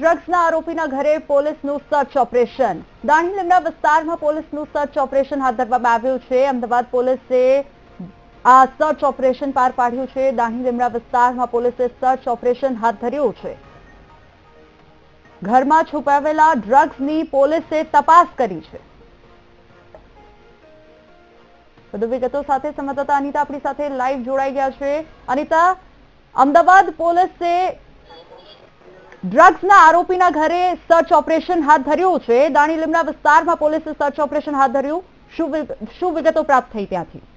ડ્રગ્સના આરોપીના ઘરે પોલીસનું search operation. Dani લીમડા વિસ્તારમાં પોલીસનું સર્ચ ઓપરેશન હાથ ધરવામાં આવ્યું છે। અમદાવાદ પોલીસે આ સર્ચ ઓપરેશન પાર પાડ્યું છે। દાણી લીમડા વિસ્તારમાં પોલીસે સર્ચ ઓપરેશન હાથ ધર્યું છે। ઘરમાં છુપાવેલા ડ્રગ્સની પોલીસે તપાસ કરી છે। વધુ વિગતો સાથે સંવાદદાતા અનિતા આપણી સાથે લાઈવ જોડાઈ ગયા છે। અનિતા, અમદાવાદ પોલીસે ડ્રગ્સના આરોપીના ઘરે સર્ચ ઓપરેશન હાથ ધર્યું છે। દાણી લીમડા વિસ્તારમાં પોલીસે સર્ચ ઓપરેશન હાથ ધર્યું। શું વિગતો પ્રાપ્ત થઈ ત્યાંથી?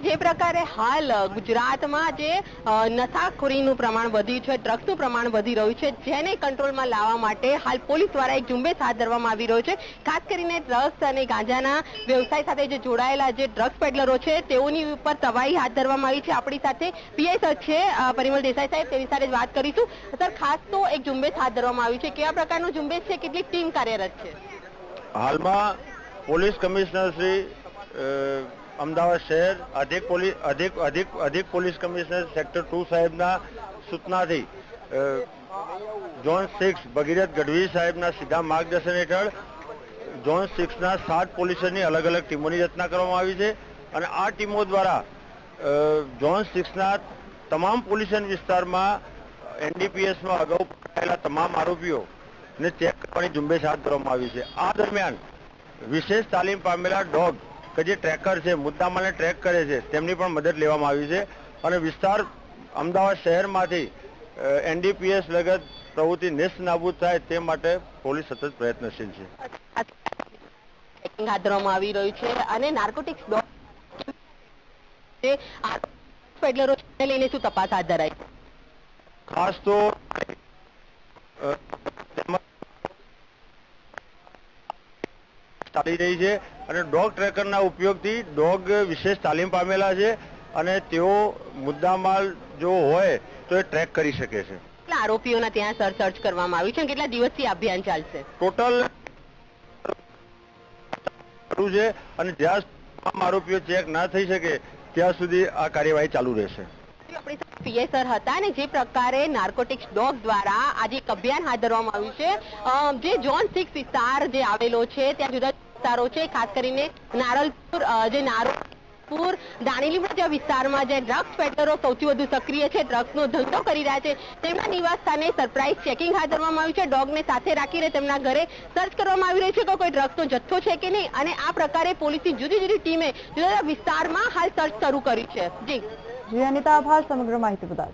જે પ્રકારે હાલ ગુજરાતમાં જે નશાખોરીનું પ્રમાણ વધ્યું છે, ડ્રગ્સનું પ્રમાણ વધી રહ્યું છે, જેને કંટ્રોલમાં લાવવા માટે હાલ પોલીસ દ્વારા એક ઝુંબેશ હાથ ધરવામાં આવી રહ્યો છે। ખાસ કરીને ડ્રગ્સ અને ગાંજાના વ્યવસાય સાથે જે જોડાયેલા જે ડ્રગ્સ પેડલરો છે તેઓની ઉપર તવાઈ હાથ ધરવામાં આવી છે। આપણી સાથે પીઆઈ સર છે પરિમલ દેસાઈ સાહેબ, તેની સાથે વાત કરીશું। સર, ખાસ તો એક ઝુંબેશ હાથ ધરવામાં આવ્યું છે, કેવા પ્રકારનું ઝુંબેશ છે, કેટલી ટીમ કાર્યરત છે? હાલમાં પોલીસ કમિશનર શ્રી અમદાવાદ શહેર અધિક પોલીસ કમિશનર સેક્ટર 2 સાહેબના સૂચનાથી ઝોન 6 ભગીરથ ગઢવી સાહેબના સીધા માર્ગદર્શન હેઠળ ઝોન 6ના 7 પોલીસોની અલગ અલગ ટીમોની રચના કરવામાં આવી છે અને આ ટીમો દ્વારા ઝોન 6ના તમામ પોલીસ વિસ્તારમાં એનડીપીએસમાં અગાઉ પકડાયેલા તમામ આરોપીઓને ચેક કરવાની ઝુંબેશ હાથ ધરવામાં આવી છે। આ દરમિયાન વિશેષ તાલીમ પામેલા ડોગ કે જે ટ્રેકર છે, મુદ્દામાલને ટ્રેક કરે છે, તેમની પણ મદદ લેવામાં આવી છે અને વિસ્તાર અમદાવાદ શહેરમાંથી એનડીપીએસ લગત પ્રવૃત્તિ નેસ્ત નાબૂદ થાય તે માટે પોલીસ સતત પ્રયત્નશીલ છે। હાથ ધરવામાં આવી રહ્યું છે અને નાર્કોટિક્સ ડોગ પેડલરો લઈને શું તપાસ હાથ ધરાઈ? ખાસ તો ચાલી રહી છે અને ડોગ ટ્રેકરના ઉપયોગથી ડોગ વિશેષ તાલીમ પામેલા છે અને તેઓ મુદ્દામાલ જો હોય તો એ ટ્રેક કરી શકે છે। કેટલા આરોપીઓના ત્યાં સર્ચ કરવામાં આવ્યું છે? કેટલા દિવસથી અભિયાન ચાલશે? ટોટલ છે અને જ્યાં તમામ આરોપીઓ ચેક ના થઈ શકે ત્યાં સુધી આ કાર્યવાહી ચાલુ રહેશે। પીઆઈ સર હતા ને, જે પ્રકારે નાર્કોટિક્સ ડોગ દ્વારા આજે એક અભિયાન હાથ ધરવામાં આવ્યું છે, જે ઝોન 6 વિસ્તાર જે આવેલો છે ત્યાં જુદા વિસ્તારો છે, ખાસ કરીને નારલપુર, જે નારોલપુર, દાણી લીમડા જેવા વિસ્તારમાં જે ડ્રગ્સ પેડલરો સૌથી વધુ સક્રિય છે, ડ્રગ્સનો ધંધો કરી રહ્યા છે, તેમના નિવાસ સ્થાને સરપ્રાઇઝ ચેકિંગ હાથ ધરવામાં આવ્યું છે। ડોગને સાથે રાખીને તેમના ઘરે સર્ચ કરવામાં આવી રહ્યું છે કે કોઈ ડ્રગ્સનો જથ્થો છે કે નહીં, અને આ પ્રકારે પોલીસની જુદી જુદી ટીમે જુદા જુદા વિસ્તારમાં હાલ સર્ચ શરૂ કર્યું છે। જી અનિતા, આભાર સમગ્ર માહિતી બદલ।